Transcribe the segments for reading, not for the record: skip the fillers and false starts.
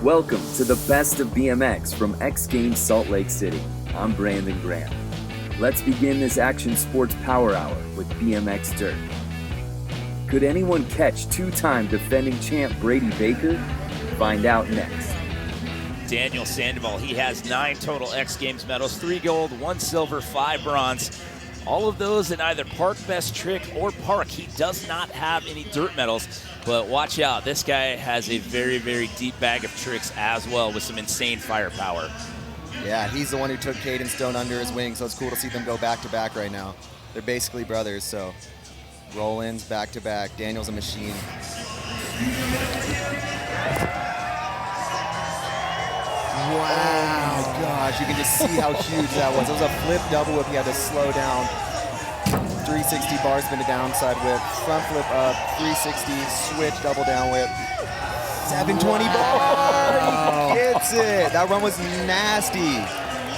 Welcome to the best of BMX from XGames Salt Lake City. I'm Brandon Graham. Let's begin this action sports power hour with BMX Dirt. Could anyone catch two-time defending champ Brady Baker? Find out next. Daniel Sandoval, he has 9 total X Games medals, 3 gold, 1 silver, 5 bronze. All of those in either Park Best Trick or Park. He does not have any dirt medals, but watch out. This guy has a very, very deep bag of tricks as well with some insane firepower. Yeah, he's the one who took Caden Stone under his wing, so it's cool to see them go back-to-back right now. They're basically brothers, so roll-ins back-to-back. Daniel's a machine. Wow. Oh my gosh, you can just see how huge that was. It was a flip double whip he had to slow down. 360 bar spin to downside whip, front flip up, 360, switch, double down whip. 720 bar, he gets it. That run was nasty.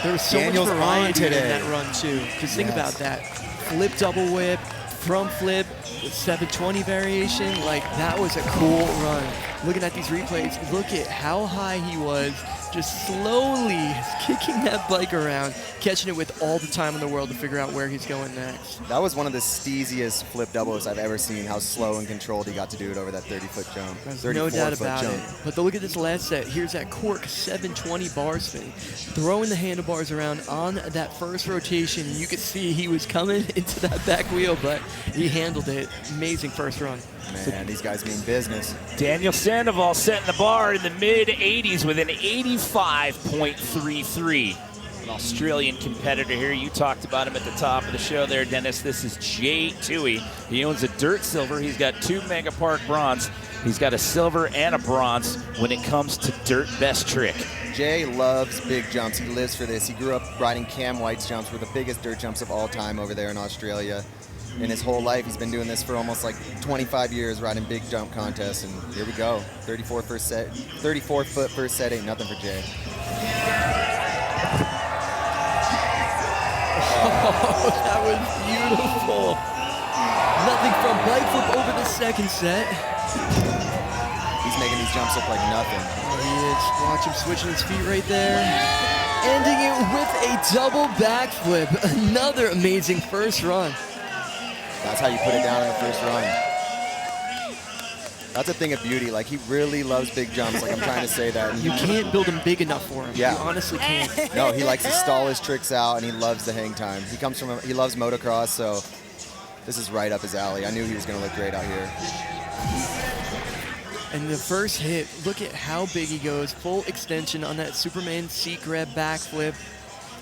There was so Daniel's much variety in today. that run too. Just think about that. Flip double whip, front flip, 720 variation. Like, that was a cool run. Looking at these replays, look at how high he was, just slowly kicking that bike around, catching it with all the time in the world to figure out where he's going next. That was one of the steeziest flip doubles I've ever seen, how slow and controlled he got to do it over that 30-foot jump. There's no doubt about it. But look at this last set. Here's that cork 720 bar spin. Throwing the handlebars around on that first rotation. You could see he was coming into that back wheel, but he handled it. Amazing first run. Man, these guys mean business. Daniel Sandoval setting the bar in the mid-80s with an 85.33. An Australian competitor here. You talked about him at the top of the show there, Dennis. This is Jay Toohey. He owns a dirt silver. He's got 2 Mega Park bronze. He's got a silver and a bronze when it comes to dirt best trick. Jay loves big jumps. He lives for this. He grew up riding Cam White's jumps, were the biggest dirt jumps of all time over there in Australia. In his whole life, he's been doing this for almost like 25 years, riding big jump contests, and here we go. 34 foot first set, ain't nothing for Jay. Oh, that was beautiful. Nothing from bike flip over the second set. He's making these jumps look like nothing. He is. Watch him switching his feet right there. Ending it with a double backflip. Another amazing first run. That's how you put it down in the first run. That's a thing of beauty. Like, he really loves big jumps. Like, I'm trying to say that. You can't build them big enough for him. Yeah. You honestly can't. No, he likes to stall his tricks out, and he loves the hang time. He loves motocross, so this is right up his alley. I knew he was going to look great out here. And the first hit, look at how big he goes. Full extension on that Superman seat grab backflip.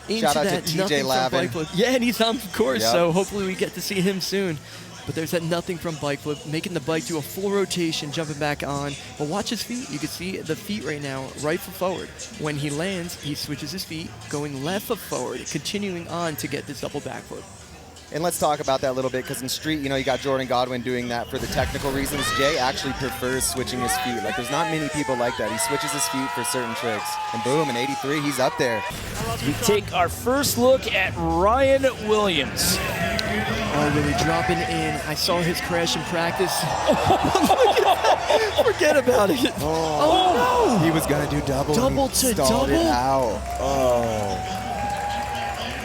Shout out to TJ Lavin. Yeah, and he's on course, Yep. so hopefully we get to see him soon. But there's that nothing from bike flip, making the bike do a full rotation, jumping back on. But watch his feet. You can see the feet right now, right foot forward. When he lands, he switches his feet, going left foot forward, continuing on to get this double backflip. And let's talk about that a little bit, because in street, you know, you got Jordan Godwin doing that for the technical reasons. Jay actually prefers switching his feet. Like, there's not many people like that. He switches his feet for certain tricks. And boom, in 83, he's up there. We take our first look at Ryan Williams. Oh, really dropping in. I saw his crash in practice. Forget about it. Oh, no. He was going to do double. Double and he to stalled double? it out. Oh.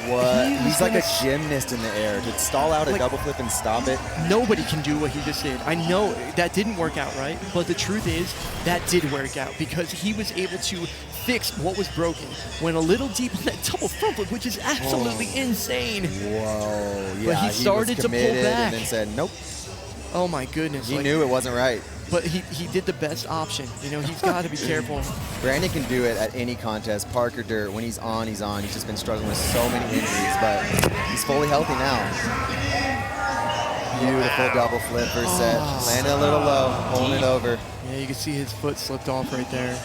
What? He's like a gymnast in the air. To stall out a double flip and stop it. Nobody can do what he just did. I know that didn't work out, right? But the truth is, that did work out because he was able to fix what was broken. Went a little deep on that double front flip, which is absolutely insane. Whoa. Yeah, But he started to pull back. And then said, nope. Oh my goodness. He knew it wasn't right. But he did the best option. You know, he's got to be careful. Brandon can do it at any contest, Park or Dirt. When he's on, he's on. He's just been struggling with so many injuries, but he's fully healthy now. Beautiful double flip first set. Landing a little low, pulling it over. Yeah, you can see his foot slipped off right there.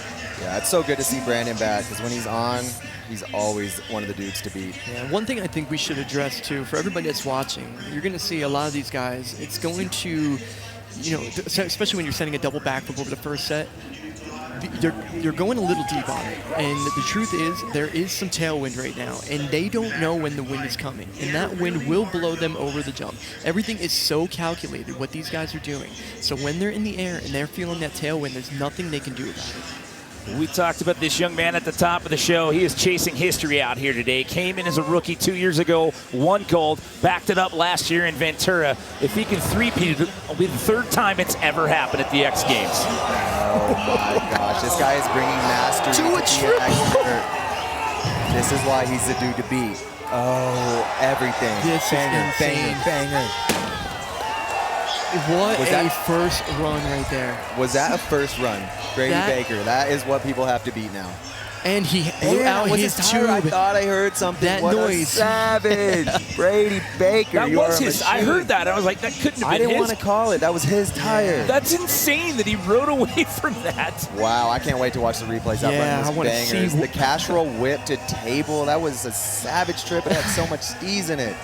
Yeah, it's so good to see Brandon back, because when he's on, he's always one of the dudes to beat. Yeah, one thing I think we should address too, for everybody that's watching, you're going to see a lot of these guys, it's going to, you know, especially when you're sending a double backflip over the first set, you're going a little deep on it. And the truth is, there is some tailwind right now, and they don't know when the wind is coming. And that wind will blow them over the jump. Everything is so calculated, what these guys are doing. So when they're in the air and they're feeling that tailwind, there's nothing they can do about it. We talked about this young man at the top of the show. He is chasing history out here today. Came in as a rookie 2 years ago, won gold, backed it up last year in Ventura. If he can three-peat, it'll be the third time it's ever happened at the X Games. Oh my gosh, this guy is bringing mastery to BMX Dirt. This is why he's the dude to beat. Oh, everything. This banger, is insane. banger. What a first run right there. Was that a first run? Brady Baker, that is what people have to beat now. And he blew out his tube. I thought I heard something. That what noise. A savage. Brady Baker. That was his. I heard that. I was like, that couldn't have been his. I didn't want to call it. That was his tire. That's insane that he rode away from that. Wow, I can't wait to watch the replays. That run was bangers. The cash roll whip to table. That was a savage trip. It had so much steez in it.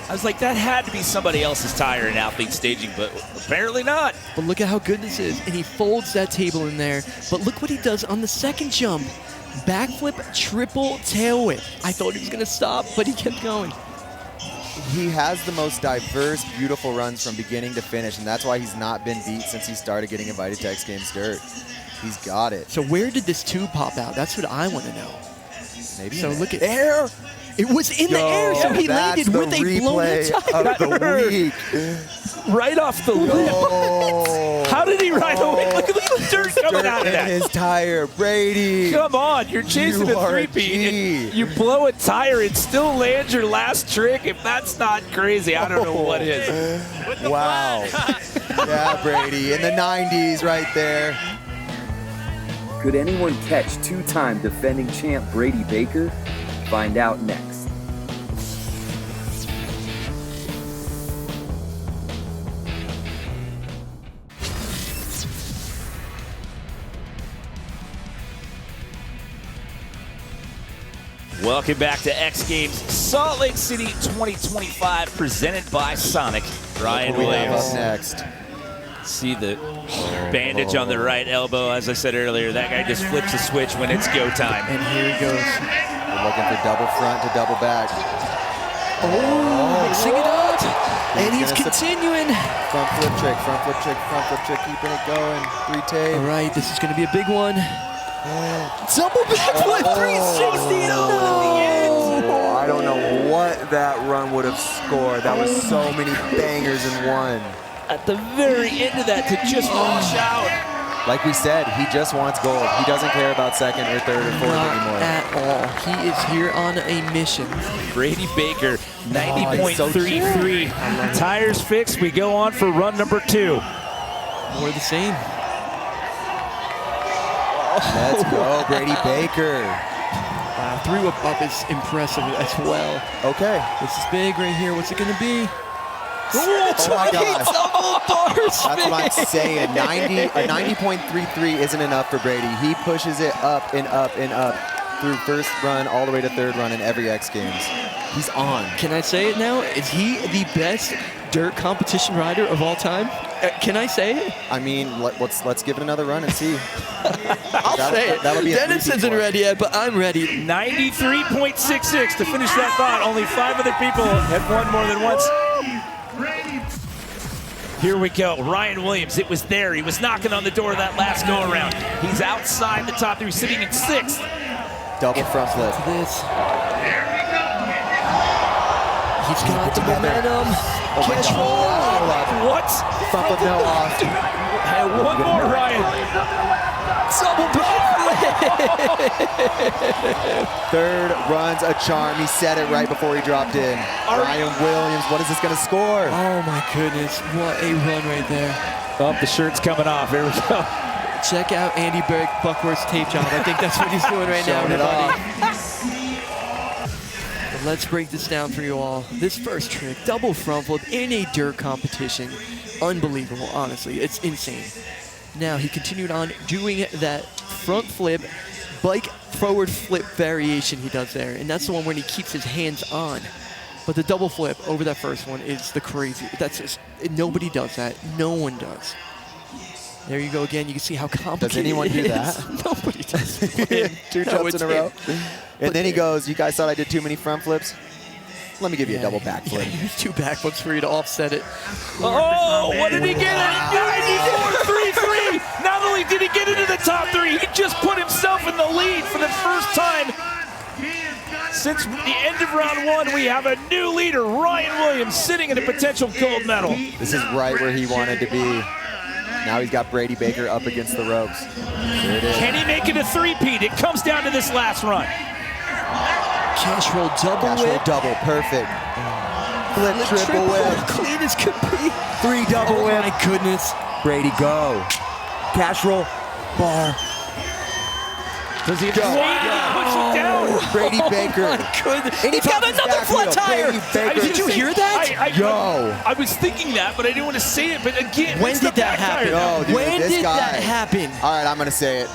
I was like, that had to be somebody else's tire in athlete staging, but apparently not. But look at how good this is. And he folds that table in there. But look what he does on the second jump. Backflip, triple tail whip. I thought he was going to stop, but he kept going. He has the most diverse, beautiful runs from beginning to finish, and that's why he's not been beat since he started getting invited to XGames Dirt. He's got it. So where did this tube pop out? That's what I want to know. Maybe so look at air. It was in the air, so he landed with a blown tire. Of the week. Right off the lip. How did he ride away? Look at the dirt coming out of that. His tire, Brady. Come on, you're chasing a three-peat. You blow a tire and still land your last trick. If that's not crazy, I don't know what is. Wow. Yeah, Brady, in the 90s right there. Could anyone catch two-time defending champ Brady Baker? Find out next. Welcome back to X Games Salt Lake City 2025, presented by Sonic. Ryan Williams. Up next. See the bandage on the right elbow. As I said earlier, that guy just flips a switch when it's go time. And here he goes. We're looking for double front to double back. Mixing it up. And he's continuing. Front flip trick, front flip trick, front flip trick, keeping it going. 3-tape. All right, this is going to be a big one. Double backflip 360. Oh, I don't know what that run would have scored. That was so many bangers in one. At the very end of that, to just wash out. Like we said, he just wants gold. He doesn't care about second or third or fourth anymore. Not at all. He is here on a mission. Brady Baker, 90.33. Tires fixed. We go on for run number 2. More of the same. Let's go, Brady Baker. Wow, 3 up is impressive as well. Okay. This is big right here. What's it going to be? Oh my gosh. Double bar spin. That's what I'm saying. 90.33 isn't enough for Brady. He pushes it up and up and up through first run all the way to third run in every X Games. He's on. Can I say it now? Is he the best dirt competition rider of all time? Can I say it? I mean, let's give it another run and see. I'll say it. That'll be Dennis isn't ready yet, but I'm ready. 93.66 to finish that thought. Only 5 other people have won more than once. Here we go, Ryan Williams, it was there. He was knocking on the door of that last go-around. He's outside the top 3, sitting in 6th. Double front flip. He's got the momentum. Cash roll. What? Front flip no off. And one more, Ryan. Double Third run's a charm. He said it right before he dropped in. Ryan Williams, what is this going to score? Oh my goodness, what a run right there. Oh, the shirt's coming off. Here we go. Check out Andy Buckworth's tape job. I think that's what he's doing right now, everybody. But let's break this down for you all. This first trick, double front flip in a dirt competition. Unbelievable, honestly. It's insane. Now, he continued on doing that front flip, bike forward flip variation he does there. And that's the one where he keeps his hands on. But the double flip over that first one is the crazy. That's just, nobody does that. No one does. There you go again. You can see how complicated Does anyone do it that? is. Nobody does it. 2 jumps in a row. And then he goes, you guys thought I did too many front flips? Let me give you a double back flip. Yeah, here's 2 backflips for you to offset it. Oh, what did he get? 94.33. Not only did he get into the top 3? He just put himself in the lead for the first time. Since the end of round 1, we have a new leader, Ryan Williams, sitting in a potential gold medal. This is right where he wanted to be. Now he's got Brady Baker up against the ropes. There it is. Can he make it a three-peat? It comes down to this last run. Cash roll double Cash roll whip. double, perfect. Flip triple whip. Clean as could be. 3 double whip. My goodness. Brady, go. Cash roll, bar. Does he Go. push it down? Brady Baker. Oh my goodness. And he He's got pops his another back flat heel. tire. Brady Baker. Did you hear that? Yo. I was thinking that, but I didn't want to say it. But again, When it's did the that back tire happen? now. Oh, dude, When this did guy. that happen? All right, I'm going to say it.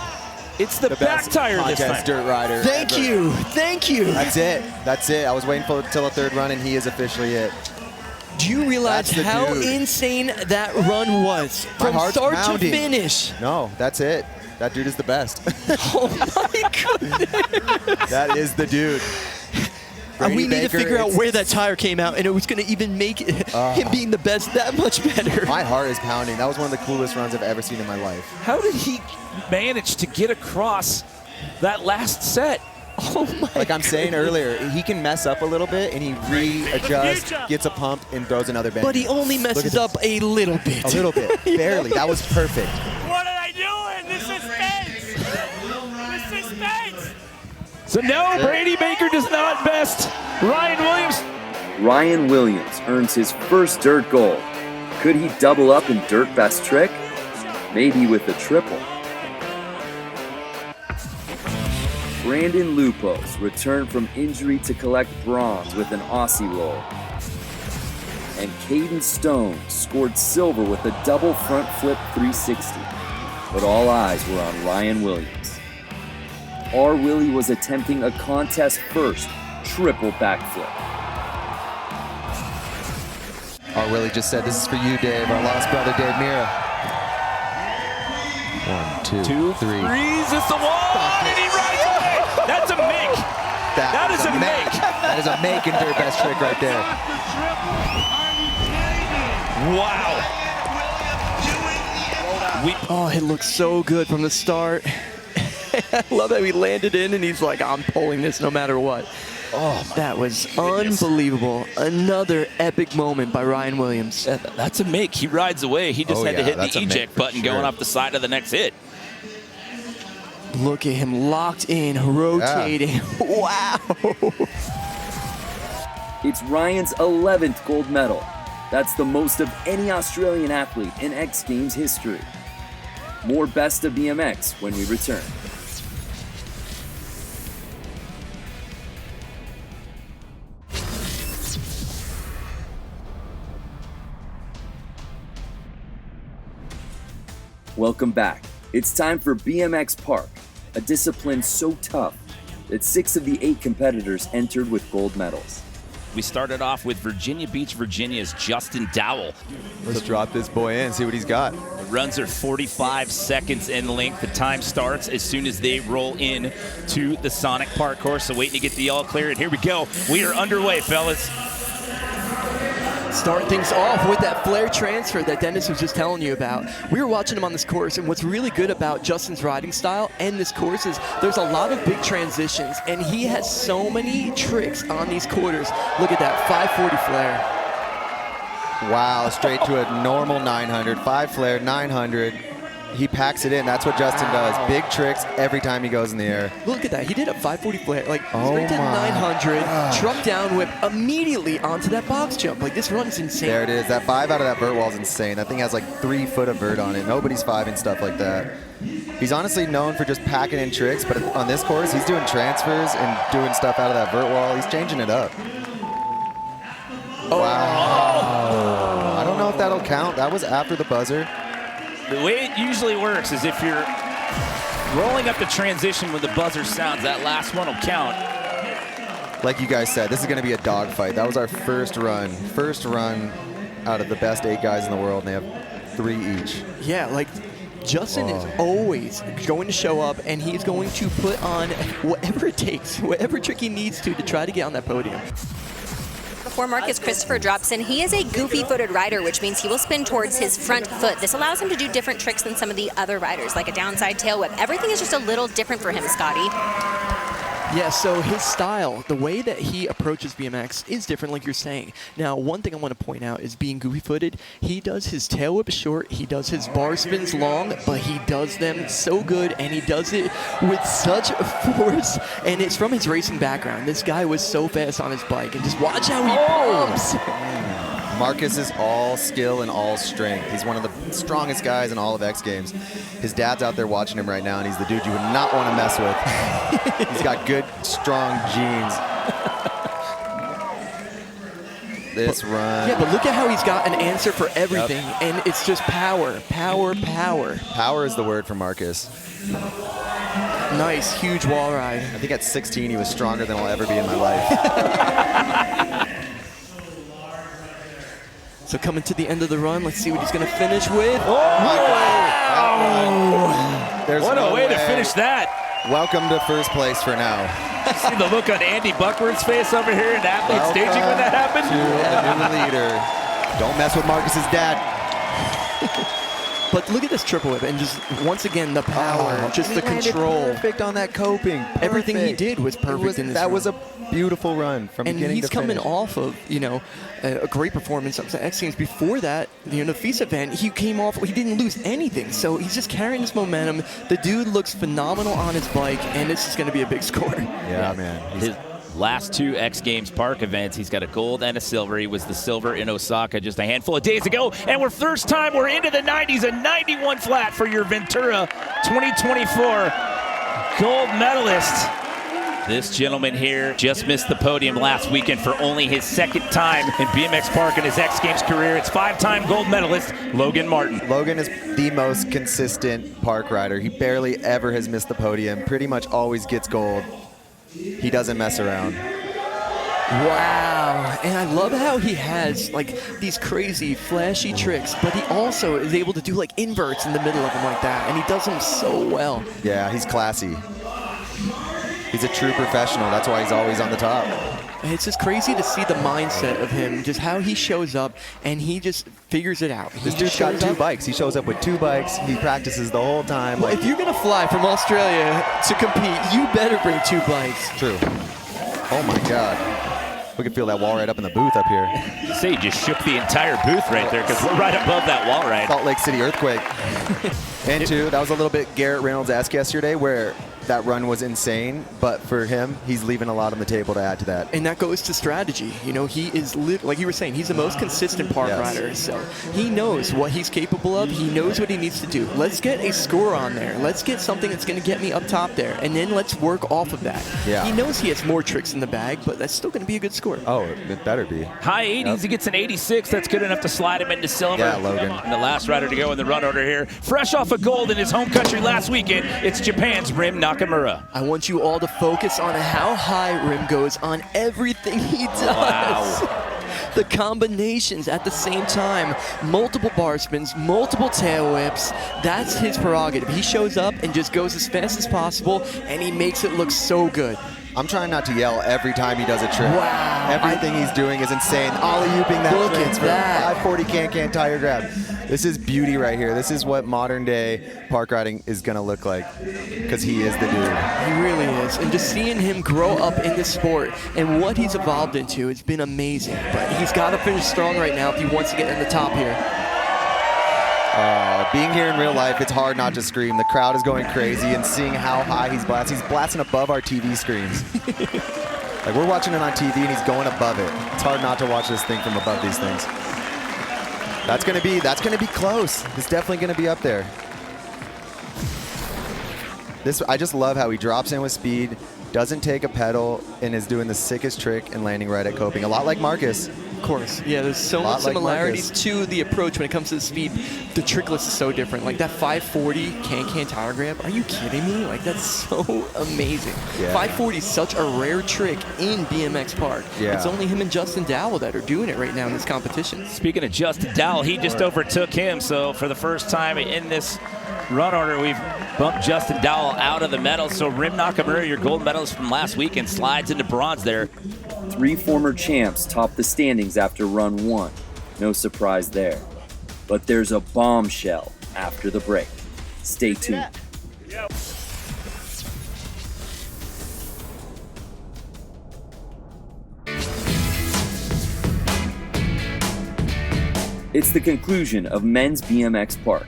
It's the back best tire this podcast time. dirt rider Thank ever. you. Thank you. That's it. That's it. I was waiting for till the 3rd run, and he is officially it. Do you realize That's the how dude. insane that run was? My From heart's start pounding. to finish. No, that's it. That dude is the best. Oh my goodness. That is the dude. And we Brady need to Baker, figure out it's- where that tire came out, and it was going to even make him being the best that much better. My heart is pounding. That was one of the coolest runs I've ever seen in my life. How did he manage to get across that last set? Oh my Like I'm saying earlier, he can mess up a little bit, and he readjusts, gets a pump, and throws another bang. But he only messes up a little bit. A little bit. Barely. That was perfect. What are they doing? This is suspense. This is suspense. So no, Brady Baker does not best Ryan Williams. Ryan Williams earns his first dirt gold. Could he double up in dirt best trick? Maybe with a triple. Brandon Lupos returned from injury to collect bronze with an Aussie roll. And Caden Stone scored silver with a double front flip 360. But all eyes were on Ryan Williams. R. Willie was attempting a contest first triple backflip. Our Willie just said, "This is for you, Dave, our lost brother, Dave Mirra." 1, 2, 2, 3. threes, it's the wall, and he rides away. That's a make. That is a make. That is a make in dirt best trick right there. Wow. Oh, it looks so good from the start. I love how he landed in, and he's like, I'm pulling this no matter what. Oh, that was unbelievable. Another epic moment by Ryan Williams. That's a make. He rides away. He just had to hit that's the a make eject for button sure. going off the side of the next hit. Look at him locked in, rotating. Wow. It's Ryan's 11th gold medal. That's the most of any Australian athlete in X Games history. More Best of BMX when we return. Welcome back. It's time for BMX Park, a discipline so tough that 6 of the 8 competitors entered with gold medals. We started off with Virginia Beach, Virginia's Justin Dowell. Let's drop this boy in, see what he's got. The runs are 45 seconds in length. The time starts as soon as they roll in to the Sonic Park course. So waiting to get the all clear, and here we go. We are underway, fellas. Start things off with that flare transfer that Dennis was just telling you about. We were watching him on this course, and what's really good about Justin's riding style and this course is there's a lot of big transitions, and he has so many tricks on these quarters. Look at that 540 flare. Wow, straight to a normal 900. 5 flare, 900. He packs it in. That's what Justin does. Big tricks every time he goes in the air. Look at that. He did a 540 flare, like Oh straight to my 900, gosh. truck down whip immediately onto that box jump. Like, this run is insane. There it is. That 5 out of that vert wall is insane. That thing has like 3 foot of vert on it. Nobody's 5 stuff like that. He's honestly known for just packing in tricks, but on this course, he's doing transfers and doing stuff out of that vert wall. He's changing it up. Wow. I don't know if that'll count. That was after the buzzer. The way it usually works is if you're rolling up the transition when the buzzer sounds, that last one will count. Like you guys said, this is going to be a dogfight. That was our first run. First run out of the best 8 guys in the world, and they have 3 each. Yeah, like Justin is always going to show up, and he's going to put on whatever it takes, whatever trick he needs to try to get on that podium. before Marcus Christopher drops in. He is a goofy-footed rider, which means he will spin towards his front foot. This allows him to do different tricks than some of the other riders, like a downside tail whip. Everything is just a little different for him, Scotty. Yeah, so his style, the way that he approaches BMX is different, like you're saying. Now, one thing I want to point out is being goofy-footed, he does his tail whip short, he does his bar spins long, but he does them so good, and he does it with such force, and it's from his racing background. This guy was so fast on his bike, and just watch how he pumps. Marcus is all skill and all strength. He's one of the strongest guys in all of X Games. His dad's out there watching him right now, and he's the dude you would not want to mess with. He's got good, strong genes. This run. Yeah, but look at how he's got an answer for everything, and it's just power, power, power. Power is the word for Marcus. Nice, huge wall ride. I think at 16 he was stronger than I'll ever be in my life. So coming to the end of the run, let's see what he's going to finish with. Oh, wow! There's what no a way to finish that. Welcome to first place for now. See the look on Andy Buckworth's face over here in athlete staging when that happened? To the new leader. Don't mess with Marcus's dad. But look at this triple whip, and just once again the power, just the control. Perfect on that coping. Perfect. Everything he did was perfect in this run. That was a beautiful run from beginning to finish. And he's coming off of, you know, a great performance up to X Games. Before that, you know, the FISA event, he came off, he didn't lose anything. So he's just carrying this momentum. The dude looks phenomenal on his bike, and this is going to be a big score. Yeah, man. His last two X Games Park events, he's got a gold and a silver. He was the silver in Osaka just a handful of days ago. And we're first time, we're into the 90s, a 91 flat for your Ventura 2024 gold medalist. This gentleman here just missed the podium last weekend for only his second time in BMX Park in his X Games career. It's five-time gold medalist, Logan Martin. Logan is the most consistent park rider. He barely ever has missed the podium, pretty much always gets gold. He doesn't mess around. Wow, and I love how he has like these crazy flashy tricks, but he also is able to do like inverts in the middle of them like that, and he does them so well. Yeah, he's classy. He's a true professional. That's why he's always on the top. It's just crazy to see the mindset of him, just how he shows up, and he just figures it out. This dude's got two bikes. He shows up with two bikes. He practices the whole time. Well, if you're going to fly from Australia to compete, you better bring two bikes. True. Oh, my God. We can feel that wall ride up in the booth up here. You say you just shook the entire booth right there because we're right above that wall ride. Salt Lake City earthquake. And two, that was a little bit Garrett Reynolds-esque yesterday where that run was insane, but for him, he's leaving a lot on the table to add to that. And that goes to strategy. You know, he is, like you were saying, he's the most consistent park rider. So he knows what he's capable of. He knows what he needs to do. Let's get a score on there. Let's get something that's going to get me up top there, and then let's work off of that. Yeah. He knows he has more tricks in the bag, but that's still going to be a good score. Oh, it better be. High 80s, he gets an 86. That's good enough to slide him into silver. Yeah, Logan. And the last rider to go in the run order here, fresh off a gold in his home country last weekend, it's Japan's Rim Nakamura. I want you all to focus on how high Rim goes on everything he does. Wow. The combinations at the same time, multiple bar spins, multiple tail whips, that's his prerogative. He shows up and just goes as fast as possible, and he makes it look so good. I'm trying not to yell every time he does a trick. Wow. Everything he's doing is insane. Ollie-ooping that Look at transfer. that. 540 can-can tire grab. This is beauty right here. This is what modern day park riding is going to look like because he is the dude. He really is. And just seeing him grow up in this sport and what he's evolved into, it's been amazing. But he's got to finish strong right now if he wants to get in the top here. Being here in real life, it's hard not to scream. The crowd is going crazy, and seeing how high he's blasting above our TV screens. Like, we're watching it on TV, and he's going above it. It's hard not to watch this thing from above these things. That's gonna be close. It's definitely gonna be up there. I just love how he drops in with speed, doesn't take a pedal, and is doing the sickest trick and landing right at coping. A lot like Marcus. Of course. Yeah, there's so much similarities to the approach when it comes to the speed. The trick list is so different. Like that 540 can-can tire grab, are you kidding me? Like, that's so amazing. Yeah. 540 is such a rare trick in BMX Park. Yeah. It's only him and Justin Dowell that are doing it right now in this competition. Speaking of Justin Dowell, he just overtook him. So for the first time in this run order, we've bumped Justin Dowell out of the medal. So Rim Nakamura, your gold medalist from last weekend, slides into bronze there. 3 former champs top the standings after run 1. No surprise there. But there's a bombshell after the break. Stay tuned. It's the conclusion of men's BMX Park.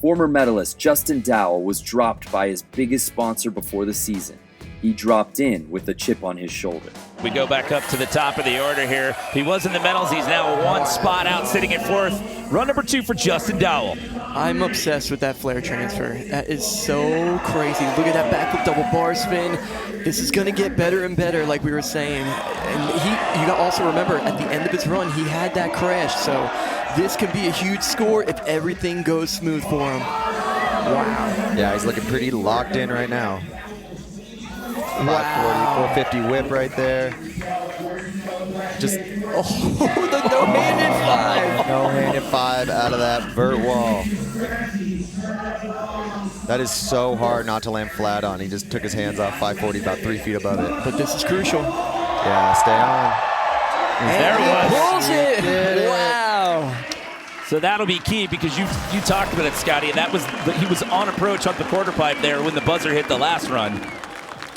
Former medalist Justin Dowell was dropped by his biggest sponsor before the season. He dropped in with a chip on his shoulder. We go back up to the top of the order here. He was in the medals. He's now 1 spot out, sitting at 4th. Run number 2 for Justin Dowell. I'm obsessed with that flare transfer. That is so crazy. Look at that backflip double bar spin. This is going to get better and better, like we were saying. And you got to also remember, at the end of his run, he had that crash. So this could be a huge score if everything goes smooth for him. Wow. Yeah, he's looking pretty locked in right now. 540, 450 whip right there. Just the no-handed 5. No-handed 5 out of that vert wall. That is so hard not to land flat on. He just took his hands off 540, about 3 feet above it. But this is crucial. Yeah, stay on. And there it was. Pulls it. Wow. So that'll be key because you talked about it, Scotty. He was on approach on the quarter pipe there when the buzzer hit the last run.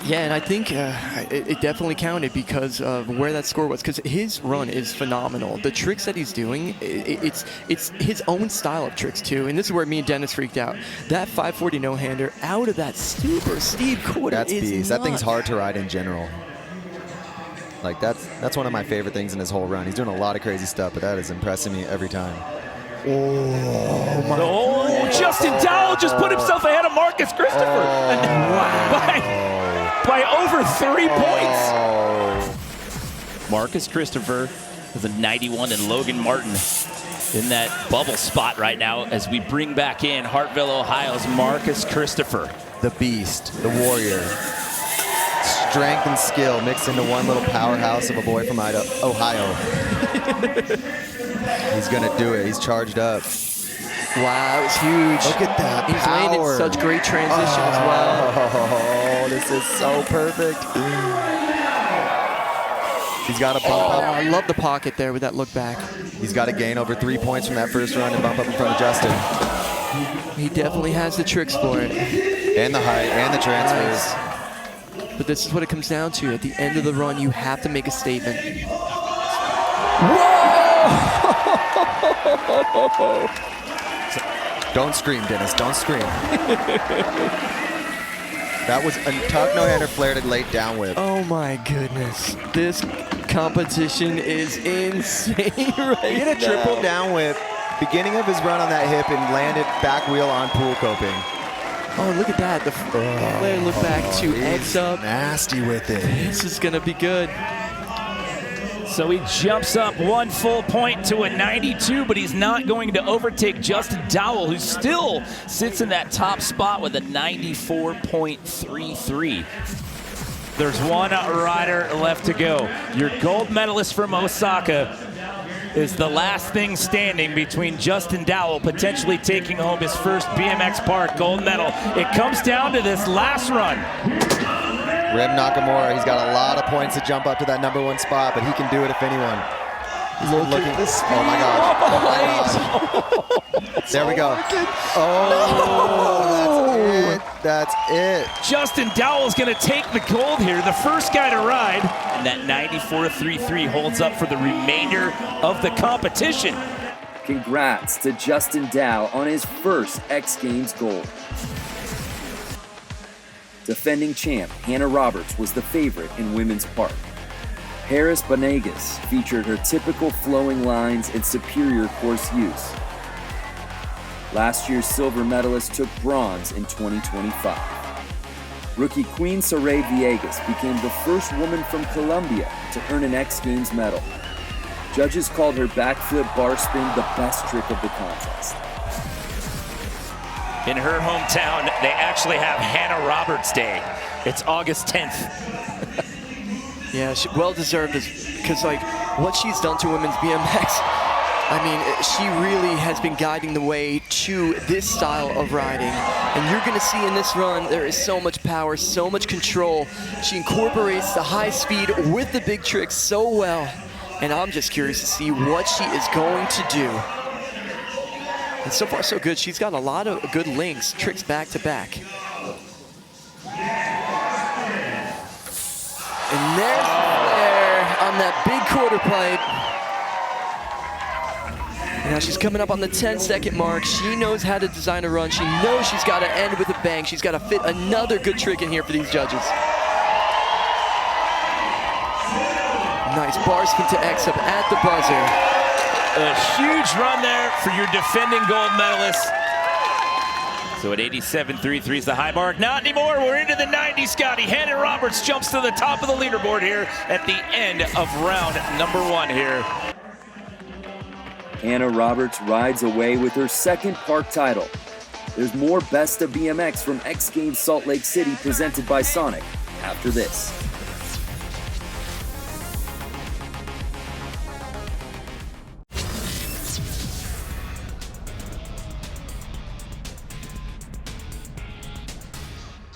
Yeah, and I think it definitely counted because of where that score was, because his run is phenomenal. The tricks that he's doing, it's his own style of tricks too, and this is where me and Dennis freaked out. That 540 no-hander out of that super steep quarter That's is beast. That thing's nuts. hard to ride in general. Like that's one of my favorite things in his whole run. He's doing a lot of crazy stuff, but that is impressing me every time. Oh, Justin Dowell just put himself ahead of Marcus Christopher. By over 3 points. Marcus Christopher with a 91 and Logan Martin in that bubble spot right now as we bring back in Hartville, Ohio's Marcus Christopher. The beast, the warrior. Strength and skill mixed into one little powerhouse of a boy from Ohio. He's gonna do it. He's charged up. Wow, it was huge. Look at that He's power. landed such great transition as well. Oh, this is so perfect. He's got a bump up. I love the pocket there with that look back. He's got to gain over 3 points from that first run and bump up in front of Justin. He definitely has the tricks for it. And the height and the transfers. But this is what it comes down to. At the end of the run, you have to make a statement. Whoa! Don't scream, Dennis. Don't scream. That was a tuck no-hander flared and laid down whip. Oh my goodness. This competition is insane right He hit a triple now. down whip. Beginning of his run on that hip and landed back wheel on pool coping. Oh, look at that. The flare look back to X up. Nasty with it. This is going to be good. So he jumps up 1 full point to a 92, but he's not going to overtake Justin Dowell, who still sits in that top spot with a 94.33. There's one rider left to go. Your gold medalist from Osaka is the last thing standing between Justin Dowell potentially taking home his first BMX Park gold medal. It comes down to this last run. Rem Nakamura, he's got a lot of points to jump up to that #1 spot, but he can do it if anyone. Look at the speed. Oh my gosh. Oh my gosh. There we go. Oh, that's it. Justin Dowell's going to take the gold here, the first guy to ride. And that 94.33 holds up for the remainder of the competition. Congrats to Justin Dowell on his first X Games gold. Defending champ Hannah Roberts was the favorite in women's park. Paris Banegas featured her typical flowing lines and superior course use. Last year's silver medalist took bronze in 2025. Rookie Queen Saray Villegas became the first woman from Colombia to earn an X Games medal. Judges called her backflip bar spin the best trick of the contest. In her hometown, they actually have Hannah Roberts Day. It's August 10th. Yeah, well deserved, because like what she's done to women's BMX, I mean, she really has been guiding the way to this style of riding. And you're going to see in this run, there is so much power, so much control. She incorporates the high speed with the big tricks so well. And I'm just curious to see what she is going to do. And so far, so good. She's got a lot of good links, tricks back to back. And there's there on that big quarter pipe. Now she's coming up on the 10-second mark. She knows how to design a run. She knows she's got to end with a bang. She's got to fit another good trick in here for these judges. Nice bar spin to X up at the buzzer. A huge run there for your defending gold medalist. So at 87.33 is the high mark. Not anymore. We're into the 90s, Scotty. Hannah Roberts jumps to the top of the leaderboard here at the end of round number 1 here. Hannah Roberts rides away with her second park title. There's more Best of BMX from X Games Salt Lake City presented by Sonic after this.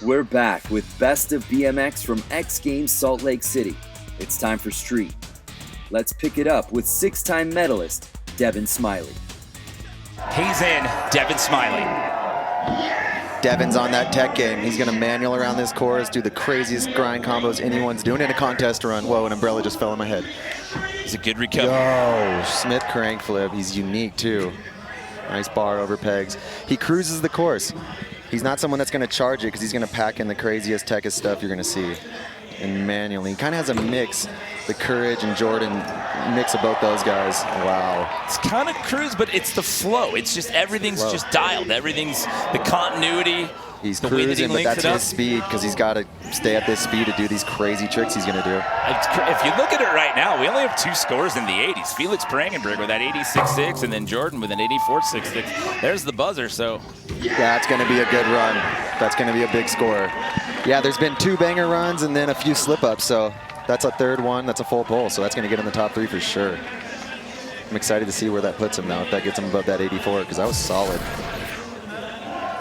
We're back with Best of BMX from X Games Salt Lake City. It's time for Street. Let's pick it up with 6-time medalist Devin Smiley. He's in, Devin Smiley. Devin's on that tech game. He's going to manual around this course, do the craziest grind combos anyone's doing in a contest run. Whoa, an umbrella just fell on my head. He's a good recovery. Yo, Smith crank flip. He's unique too. Nice bar over pegs. He cruises the course. He's not someone that's going to charge it because he's going to pack in the craziest, techest stuff you're going to see. And manually, he kind of has a mix, the Courage and Jordan mix of both those guys. Wow. It's kind of cruise, but it's the flow. It's just everything's just dialed. Everything's the continuity. He's the way that he cruising, but links that's his speed because he's got to stay at this speed to do these crazy tricks he's going to do. If you look at it right now, we only have 2 scores in the 80s. Felix Brangenberg with that 86.6 and then Jordan with an 84.66. There's the buzzer, so. Yeah, it's going to be a good run. That's going to be a big score. Yeah, there's been 2 banger runs and then a few slip-ups, so that's a third one. That's a full pull, so that's going to get in the top 3 for sure. I'm excited to see where that puts him now, if that gets him above that 84, because that was solid.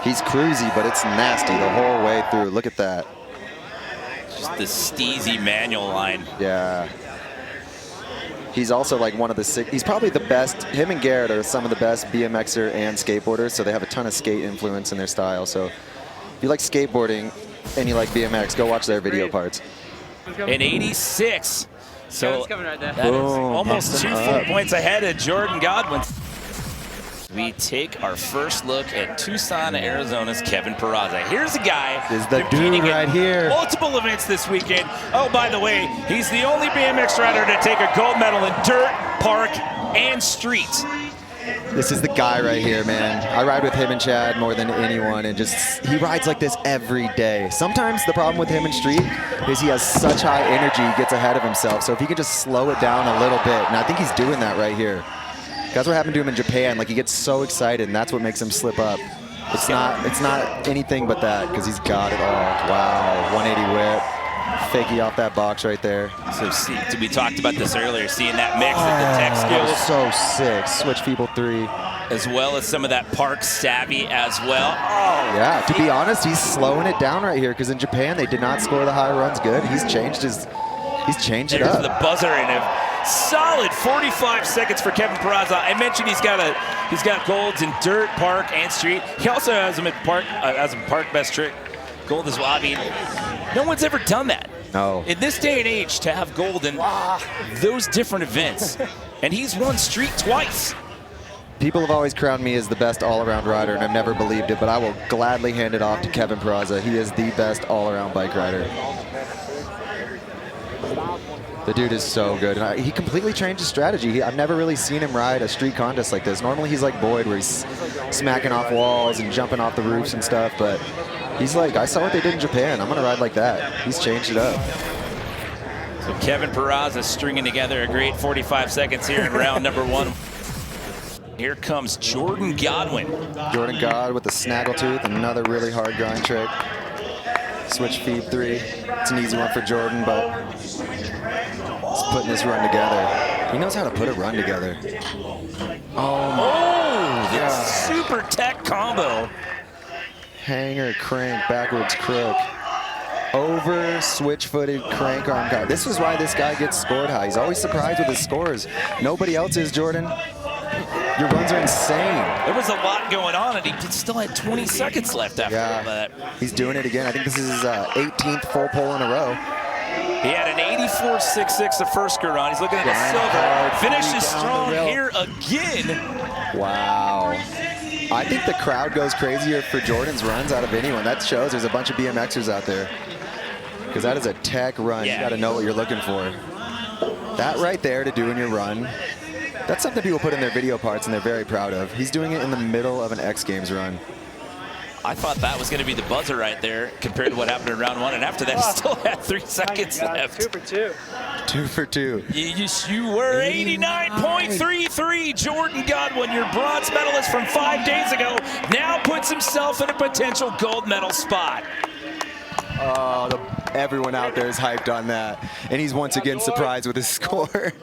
He's cruisy, but it's nasty the whole way through. Look at that. Just the steezy manual line. Yeah. He's also like one of the 6. He's probably the best. Him and Garrett are some of the best BMXer and skateboarders, so they have a ton of skate influence in their style. So if you like skateboarding and you like BMX, go watch their video parts. An 86. So right there. that is almost 2 full points ahead of Jordan Godwin. We take our first look at Tucson, Arizona's Kevin Peraza. Here's a guy This is the competing dude right in here. multiple events this weekend. Oh, by the way, he's the only BMX rider to take a gold medal in dirt, park, and street. This is the guy right here, man. I ride with him and Chad more than anyone, and just he rides like this every day. Sometimes the problem with him in street is he has such high energy, he gets ahead of himself. So if he can just slow it down a little bit, and I think he's doing that right here. That's what happened to him in Japan. Like, he gets so excited, and that's what makes him slip up. It's not anything but that, because he's got it all. Wow, 180 whip. Fakey off that box right there. So we talked about this earlier, seeing that mix of the tech That was skills. so sick. Switch feeble 3. As well as some of that park savvy as well. Yeah, to be honest, he's slowing it down right here, because in Japan, they did not score the high runs good. He's changed it There's up. the buzzer in him. Solid 45 seconds for Kevin Peraza. I mentioned he's got golds in dirt, park, and street. He also has him at park as a park best trick gold as well. I mean, no one's ever done that. No. In this day and age, to have gold in those different events, and he's won street twice. People have always crowned me as the best all-around rider, and I've never believed it, but I will gladly hand it off to Kevin Peraza. He is the best all-around bike rider. The dude is so good. And he completely changed his strategy. I've never really seen him ride a street contest like this. Normally he's like Boyd, where he's smacking off walls and jumping off the roofs and stuff, but he's like, I saw what they did in Japan. I'm going to ride like that. He's changed it up. So Kevin Peraza stringing together a great 45 seconds here in round number 1. Here comes Jordan Godwin. Jordan God with the snaggletooth, another really hard grind trick. Switch feed 3. It's an easy one for Jordan, but he's putting this run together. He knows how to put a run together. Oh, God. super tech combo. Hanger, crank, backwards crook. Over switch-footed crank arm guy. This is why this guy gets scored high. He's always surprised with his scores. Nobody else is, Jordan. Your runs are insane. There was a lot going on, and he still had 20 seconds left after all that. He's doing it again. I think this is his 18th full pole in a row. He had an 84.66 the first go round. He's looking at the silver. Finishes strong here again. Wow. I think the crowd goes crazier for Jordan's runs out of anyone. That shows there's a bunch of BMXers out there. Because that is a tech run. You got to know what you're looking for. That right there to do in your run, that's something people put in their video parts and they're very proud of. He's doing it in the middle of an X Games run. I thought that was going to be the buzzer right there compared to what happened in round one. And after that, he still had 3 seconds left. 2 for 2. 2 for 2. You were 89.33. Jordan Godwin, your bronze medalist from 5 days ago, now puts himself in a potential gold medal spot. Oh, everyone out there is hyped on that. And he's once again surprised with his score.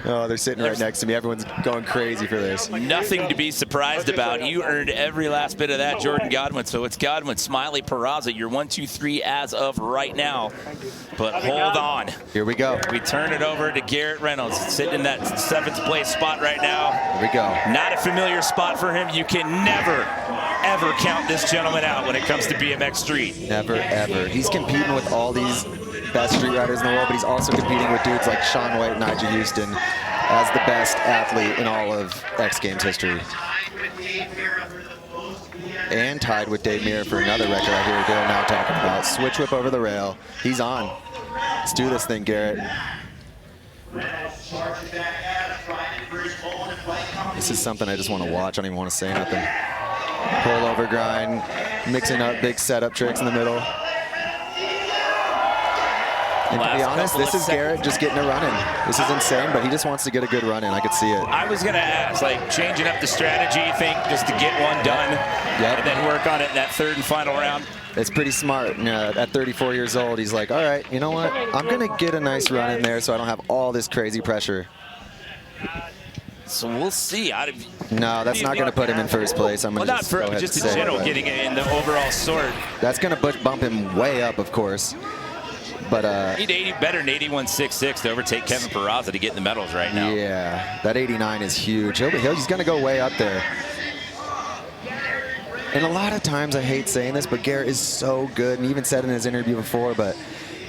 Oh, they're sitting right next to me. Everyone's going crazy for this. Nothing to be surprised about. You earned every last bit of that, Jordan Godwin. So it's Godwin, Smiley, Peraza. You're 1, 2, 3 as of right now. But hold on. Here we go. We turn it over to Garrett Reynolds, sitting in that 7th place spot right now. Here we go. Not a familiar spot for him. You can never, ever count this gentleman out when it comes to BMX Street. Never, ever. He's competing with all these best street riders in the world, but he's also competing with dudes like Shaun White and Nigel Houston as the best athlete in all of X Games history. And tied with Dave Mirra for another record I hear Dale now talking about. Switch whip over the rail. He's on. Let's do this thing, Garrett. This is something I just want to watch. I don't even want to say nothing. Pull over grind, mixing up big setup tricks in the middle. And to be honest, this is Garrett just getting a run in. This is insane, but he just wants to get a good run in. I could see it. I was going to ask, like, changing up the strategy, you think, just to get one done, and then work on it in that 3rd and final round? It's pretty smart. At 34 years old, he's like, all right, you know what? I'm going to get a nice run in there so I don't have all this crazy pressure. So we'll see. No, that's not going to put him in first place. I'm going to just go ahead just and in say general, getting it in the overall sort. That's going to bump him way up, of course. But need 80 better than 81.66 to overtake Kevin Peraza to get in the medals right now. Yeah, that 89 is huge. He's going to go way up there. And a lot of times, I hate saying this, but Garrett is so good, and he even said in his interview before, but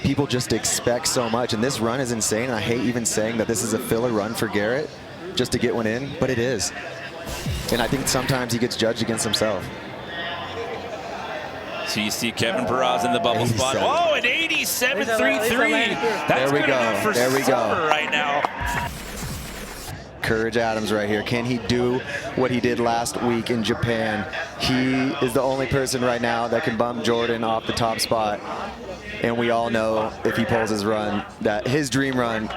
people just expect so much. And this run is insane, and I hate even saying that this is a filler run for Garrett just to get one in, but it is. And I think sometimes he gets judged against himself. So you see Kevin Peraza in the bubble spot. Oh, an 87.33. That's good enough for silver right now. Courage Adams right here. Can he do what he did last week in Japan? He is the only person right now that can bump Jordan off the top spot. And we all know if he pulls his run, that his dream run,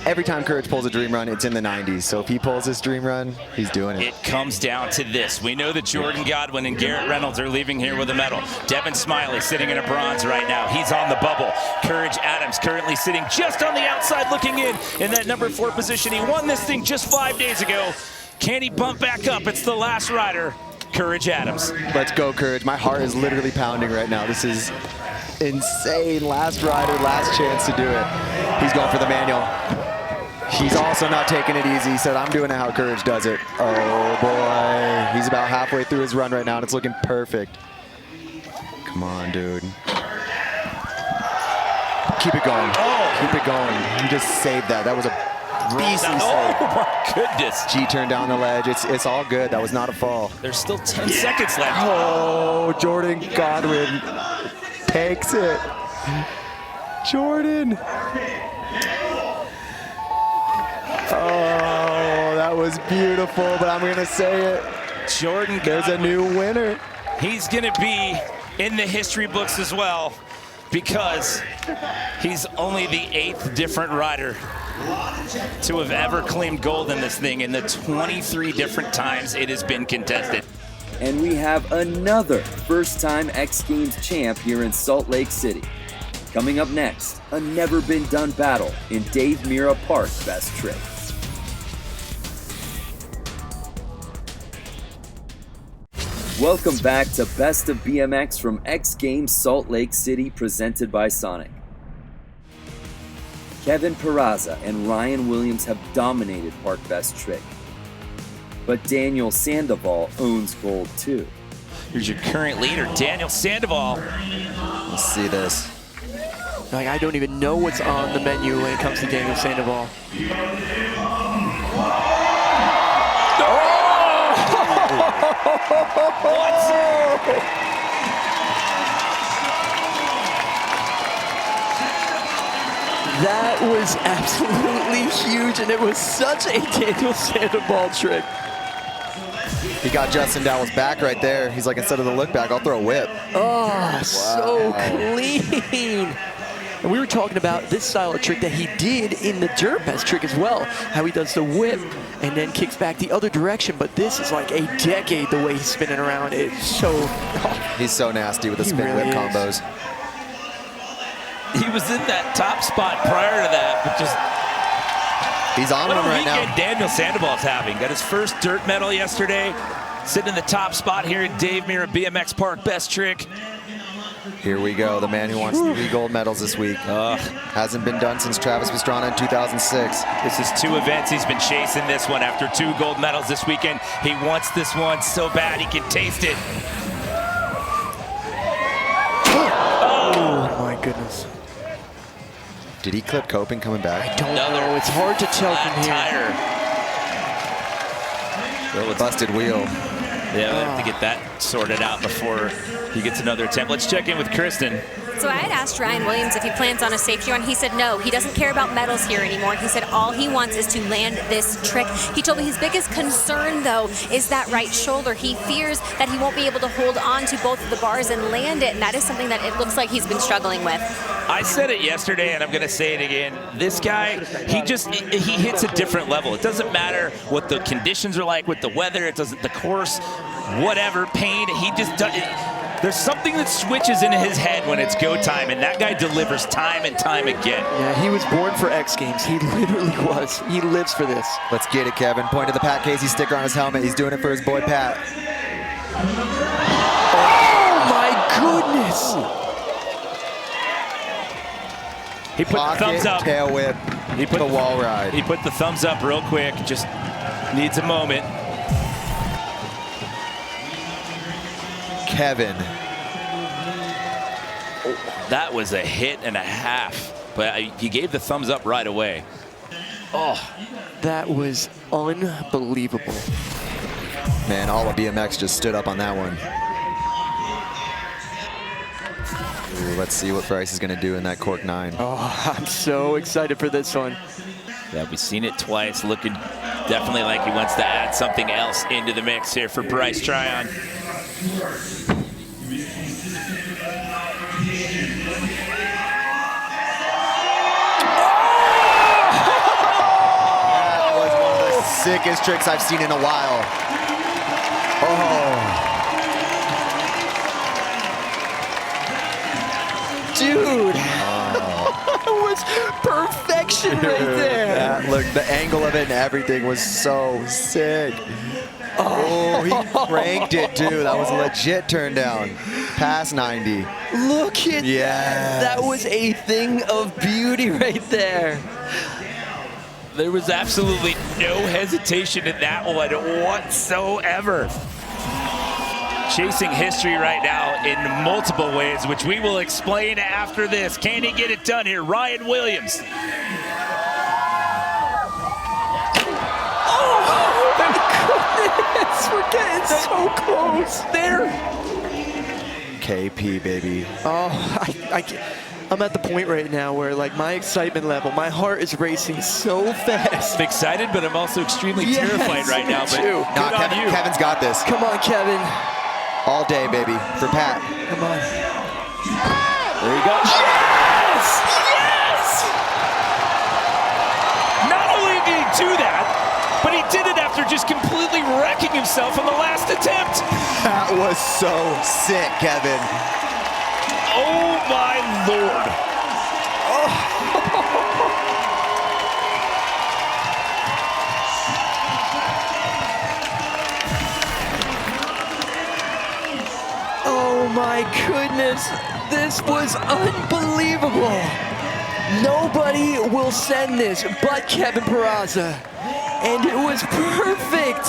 every time Courage pulls a dream run, it's in the 90s. So if he pulls his dream run, he's doing it. It comes down to this. We know that Jordan Godwin and Garrett Reynolds are leaving here with a medal. Devin Smiley sitting in a bronze right now. He's on the bubble. Courage Adams currently sitting just on the outside looking in that number 4 position. He won this thing just 5 days ago. Can he bump back up? It's the last rider, Courage Adams. Let's go, Courage. My heart is literally pounding right now. This is insane. Last rider, last chance to do it. He's going for the manual. He's also not taking it easy. He said, I'm doing it how Courage does it. Oh boy. He's about halfway through his run right now, and it's looking perfect. Come on, dude. Keep it going. Keep it going. You just saved that. That was a beastly save. Oh my goodness. G turned down the ledge. It's all good. That was not a fall. There's still 10 seconds left. Oh, Jordan Godwin takes it. Jordan. Oh, that was beautiful, but I'm going to say it. Jordan There's Godwin, a new winner. He's going to be in the history books as well because he's only the 8th different rider to have ever claimed gold in this thing in the 23 different times it has been contested. And we have another first-time X Games champ here in Salt Lake City. Coming up next, a never-been-done battle in Dave Mirra Park Best Trick. Welcome back to Best of BMX from X Games Salt Lake City, presented by Sonic. Kevin Peraza and Ryan Williams have dominated Park Best Trick, but Daniel Sandoval owns gold too. Here's your current leader, Daniel Sandoval. Let's see this. Like, I don't even know what's on the menu when it comes to Daniel Sandoval. That was absolutely huge, and it was such a Daniel Sandoval trick. He got Justin Dowell's back right there. He's like, instead of the look back, I'll throw a whip. Oh, so clean. And we were talking about this style of trick that he did in the dirt best trick as well. How he does the whip and then kicks back the other direction. But this is like a decade the way he's spinning around. It's so... Oh, he's so nasty with the spin really whip is. combos. He was in that top spot prior to that, but just... He's on What one a right weekend now. Daniel Sandoval's having. Got his first dirt medal yesterday. Sitting in the top spot here in Dave Mirra BMX Park Best Trick. Here we go, the man who wants 3 gold medals this week. Hasn't been done since Travis Pastrana in 2006. This is 2 events. He's been chasing this one after 2 gold medals this weekend. He wants this one so bad he can taste it. oh my goodness. Did he clip coping coming back? I don't know. It's hard to tell from here. Tire. Busted wheel. Yeah, we'll have to get that sorted out before he gets another attempt. Let's check in with Kristen. So I had asked Ryan Williams if he plans on a safety run. He said no, he doesn't care about medals here anymore. He said all he wants is to land this trick. He told me his biggest concern, though, is that right shoulder. He fears that he won't be able to hold on to both of the bars and land it, and that is something that it looks like he's been struggling with. I said it yesterday, and I'm going to say it again. This guy, he hits a different level. It doesn't matter what the conditions are like with the weather. It doesn't, the course, whatever, pain. He just does. There's something that switches in his head when it's go time, and that guy delivers time and time again. Yeah, he was born for X Games. He literally was. He lives for this. Let's get it, Kevin. Point to the Pat Casey sticker on his helmet. He's doing it for his boy, Pat. Oh, my goodness. He put the thumbs up. Tail whip. He put the wall ride. He put the thumbs up real quick. Just needs a moment. Kevin. That was a hit and a half, but he gave the thumbs up right away. Oh, that was unbelievable. Man, all of BMX just stood up on that one. Ooh, let's see what Bryce is going to do in that cork 9. Oh, I'm so excited for this one. yeah, we've seen it twice. Looking definitely like he wants to add something else into the mix here for Bryce Tryon. That was one of the sickest tricks I've seen in a while. Oh. Dude, that was perfection right there. Look, the angle of it and everything was so sick. Oh, he cranked it too. That was legit turn down. Past 90. Look at Yes. that. That was a thing of beauty right there. There was absolutely no hesitation in that one whatsoever. Chasing history right now in multiple ways, which we will explain after this. Can he get it done here? Ryan Williams. We're getting so close there. KP, baby. Oh, I'm at the point right now where, like, my excitement level, my heart is racing so fast. I'm excited, but I'm also extremely Yes, terrified right now. me But too. good on you. Kevin's got this. Come on, Kevin. All day, baby, for Pat. Come on. There you go. Yes! Yes! Not only did he do that, but he did it after just completely wrecking himself on the last attempt. That was so sick, Kevin. Oh my Lord. my goodness. This was unbelievable. Nobody will send this but Kevin Peraza. And it was perfect.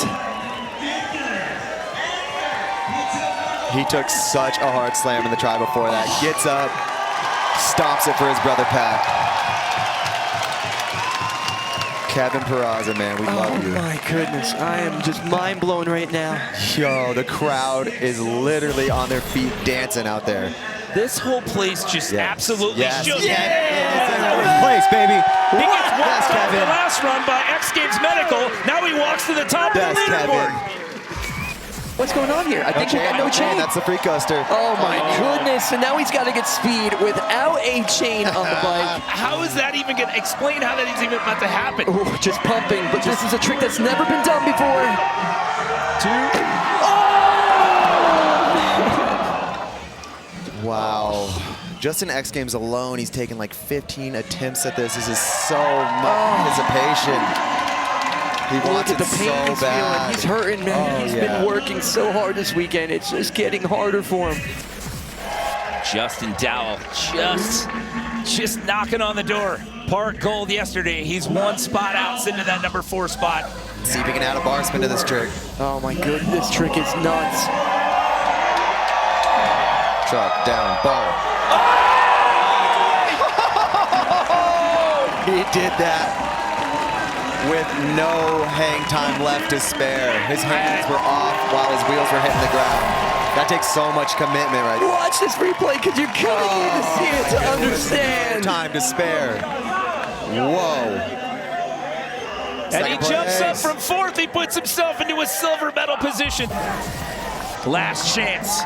He took such a hard slam in the try before that. Gets up, stops it for his brother Pat. Kevin Peraza, man, we love you. Oh my goodness, I am just mind blown right now. Yo, the crowd is literally on their feet dancing out there. This whole place just absolutely shook. Place, baby. He gets walked off Kevin. the last run by XGames Medical. Now he walks to the top of the leaderboard. What's going on here? I think we got no chain. That's the free coaster. Oh my goodness, and now he's got to get speed without a chain on the bike. How is that even going to explain how that is even about to happen? Ooh, just pumping, but this is a trick that's never been done before. Wow. Just in X Games alone, he's taken like 15 attempts at this. This is so much anticipation. He wants Look at it the pain so he's bad. feeling. He's hurting, man. He's yeah. been working so hard this weekend. It's just getting harder for him. Justin Dowell just knocking on the door. Park gold yesterday. He's one spot out, sitting in that number 4 spot. See if he can add a bar spin to this trick. Oh my goodness, this trick is nuts. Truck down, bar. He did that with no hang time left to spare. His hands were off while his wheels were hitting the ground. That takes so much commitment right there. Watch this replay because you're gonna need to see it to understand. Time to spare. Whoa. And he jumps up from 4th. He puts himself into a silver medal position. Last chance.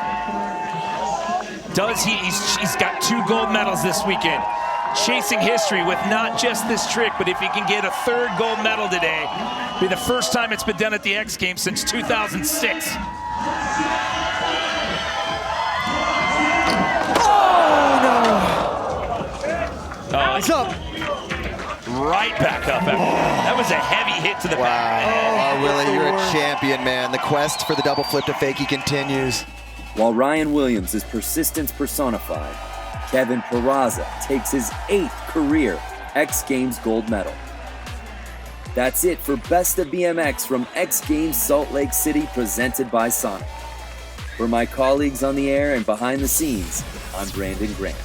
Does he? He's got 2 gold medals this weekend. Chasing history with not just this trick, but if he can get a 3rd gold medal today, it'll be the first time it's been done at the X Games since 2006. Oh, It's up. right back up. That was a heavy hit to the back of the head. Oh, Willie, you're a champion, man. The quest for the double flip to fakie continues. While Ryan Williams is persistence personified, Kevin Peraza takes his 8th career X Games gold medal. That's it for Best of BMX from X Games Salt Lake City, presented by Sonic. For my colleagues on the air and behind the scenes, I'm Brandon Grant.